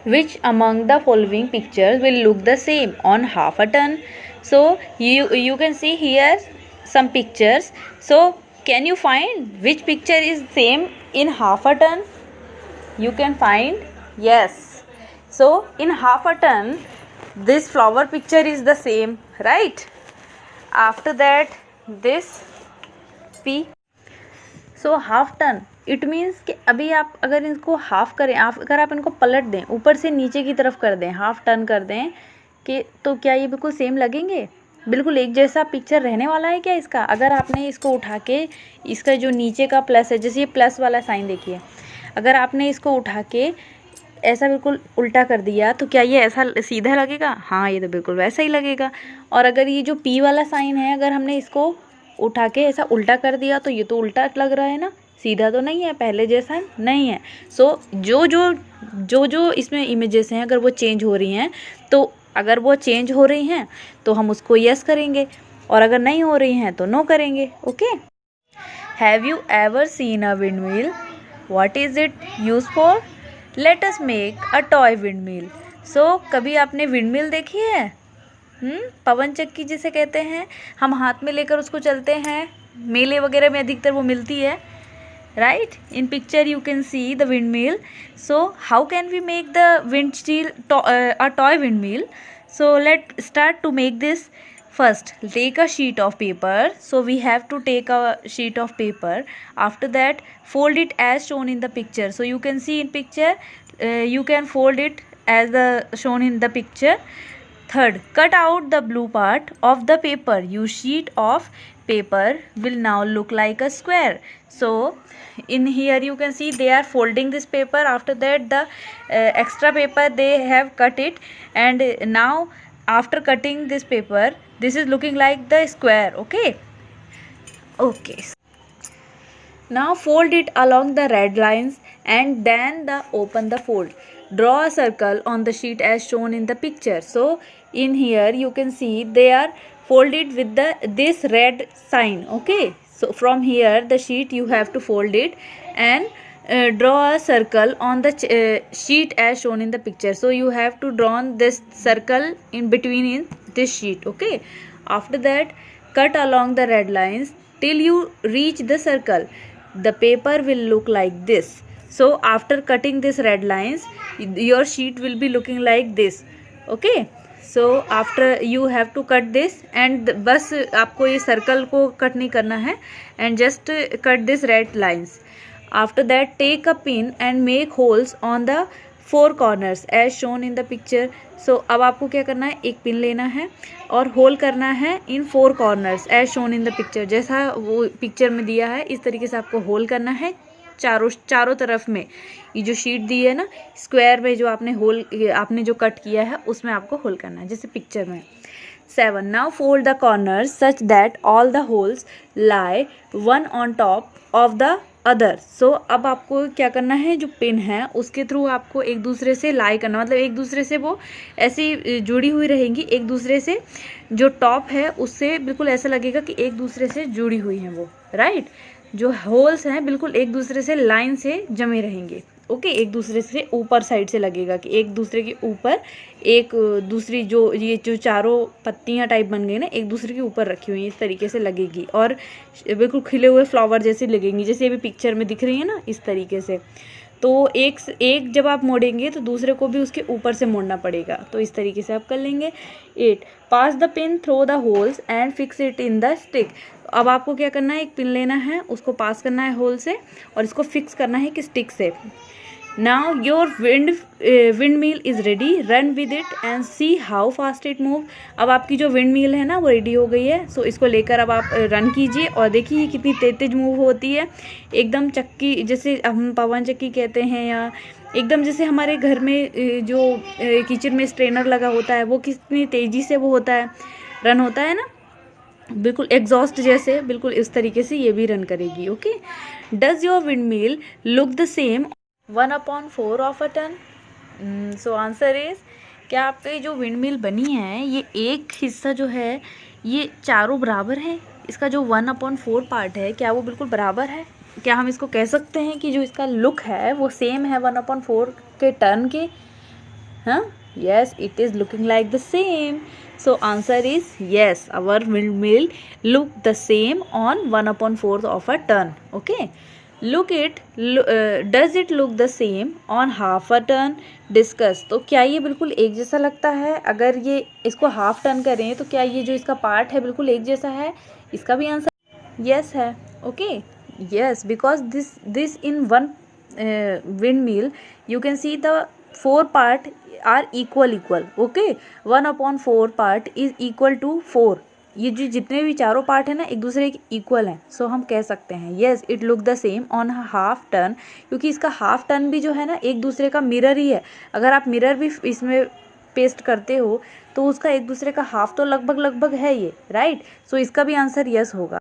Which among the following pictures will look the same on half a ton? So you can see here some pictures. So can you find which picture is same in half a ton? You can find, yes. So in half a ton, this flower picture is the same, right? After that, this P. So half ton, it means कि अभी आप अगर इनको half करें, अगर आप इनको पलट दें, ऊपर से नीचे की तरफ कर दें, हाफ टर्न कर दें कि तो क्या ये बिल्कुल सेम लगेंगे? बिल्कुल एक जैसा पिक्चर रहने वाला है क्या इसका? अगर आपने इसको उठा के, इसका जो नीचे का प्लस है, जैसे ये प्लस वाला साइन देखिए, अगर आपने इसको उठा के ऐसा बिल्कुल उल्टा कर दिया तो क्या ये ऐसा सीधा लगेगा? हाँ, ये तो बिल्कुल वैसा ही लगेगा। और अगर ये जो पी वाला साइन है, अगर हमने इसको उठा के ऐसा उल्टा कर दिया तो ये तो उल्टा लग रहा है ना, सीधा तो नहीं है, पहले जैसा नहीं है। सो जो इसमें इमेजेस हैं, अगर वो चेंज हो रही हैं, तो अगर वो चेंज हो रही हैं तो हम उसको यस करेंगे, और अगर नहीं हो रही हैं तो नो करेंगे। Okay. Have you ever seen a windmill? What is it use for? Let us make a toy windmill. So कभी आपने विंड मिल देखी है? पवन चक्की जिसे कहते हैं, हम हाथ में लेकर उसको चलते हैं, मेले वगैरह में अधिकतर वो मिलती है, right? In picture you can see the windmill. So how can we make the a toy windmill? So let's start to make this. First take a sheet of paper. So we have to take a sheet of paper. After that fold it as shown in the picture. So you can see in picture, you can fold it as the shown in the picture. Third, cut out the blue part of the paper. Your sheet of paper will now look like a square. So in here you can see they are folding this paper. After that the extra paper they have cut it, and now after cutting this paper, this is looking like the square. Okay. Now fold it along the red lines and then open the fold. Draw a circle on the sheet as shown in the picture. So in here you can see they are folded with this red sign. Okay. So from here the sheet you have to fold it and draw a circle on the sheet as shown in the picture. So you have to draw this circle in between in this sheet. Okay. After that cut along the red lines till you reach the circle. The paper will look like this. So after cutting this red lines, your sheet will be looking like this. Okay. So after you have to cut this, and बस आपको ये circle को cut नहीं करना है, and just cut this red lines. After that take a pin and make holes on the 4 corners as shown in the picture. So अब आपको क्या करना है, एक पिन लेना है और होल करना है इन 4 corners as shown in the picture. जैसा वो पिक्चर में दिया है इस तरीके से आपको होल करना है चारों तरफ में। ये जो शीट दी है ना, स्क्वायर में जो आपने जो कट किया है उसमें आपको होल करना है, जैसे पिक्चर में। 7. Now fold the corners such that all the holes lie one on top of the other. So अब आपको क्या करना है, जो पिन है उसके थ्रू आपको एक दूसरे से लाई करना, मतलब एक दूसरे से वो ऐसी जुड़ी हुई रहेंगी, एक दूसरे से जो टॉप है उससे बिल्कुल ऐसा लगेगा कि एक दूसरे से जुड़ी हुई हैं वो, राइट? जो होल्स हैं बिल्कुल एक दूसरे से लाइन से जमे रहेंगे। ओके, एक दूसरे से ऊपर साइड से लगेगा कि एक दूसरे के ऊपर एक दूसरी ये जो चारों पत्तियां टाइप बन गई ना, एक दूसरे के ऊपर रखी हुई इस तरीके से लगेगी और बिल्कुल खिले हुए फ्लावर जैसे लगेंगी, जैसे अभी पिक्चर में दिख रही है ना, इस तरीके से। तो एक जब आप मोड़ेंगे तो दूसरे को भी उसके ऊपर से मोड़ना पड़ेगा, तो इस तरीके से आप कर लेंगे। 8. Pass the pin through the holes and fix it in the stick. अब आपको क्या करना है, एक पिन लेना है, उसको पास करना है होल से और इसको फिक्स करना है कि स्टिक से। Now your windmill is ready. Run with it and see how fast it move. अब आपकी जो windmill है ना वो रेडी हो गई है। सो इसको लेकर अब आप रन कीजिए और देखिए कितनी तेज मूव होती है, एकदम चक्की जैसे हम पवन चक्की कहते हैं, या एकदम जैसे हमारे घर में जो किचन में स्ट्रेनर लगा होता है वो कितनी तेज़ी से वो होता है, रन होता है ना, बिल्कुल एग्जॉस्ट जैसे, बिल्कुल इस तरीके से ये भी रन करेगी। Okay, does your windmill look the same 1/4 of a ton? So answer is, क्या आपकी जो विंडमिल बनी है ये एक हिस्सा जो है ये चारों बराबर है, इसका जो 1/4 पार्ट है क्या वो बिल्कुल बराबर है? क्या हम इसको कह सकते हैं कि जो इसका लुक है वो सेम है 1/4 के टन के? Huh? Yes, it is looking like the same. So answer is yes, our windmill look the same on 1/4 of a turn. Okay. Does it look the same on half a turn? Discuss. तो क्या ये बिल्कुल एक जैसा लगता है? अगर ये इसको हाफ टर्न करें तो क्या ये जो इसका पार्ट है बिल्कुल एक जैसा है? इसका भी आंसर yes है. Okay. Yes, because this in one windmill you can see the 4 part are equal. Okay, 1/4 part is equal to 4. ये जो जितने भी चारों पार्ट है ना एक दूसरे के इक्वल हैं. सो हम कह सकते हैं yes it look the same on half turn, क्योंकि इसका हाफ टर्न भी जो है ना एक दूसरे का मिरर ही है. अगर आप मिरर भी इसमें पेस्ट करते हो तो उसका एक दूसरे का हाफ तो लगभग है ये, राइट. सो इसका भी आंसर यस होगा.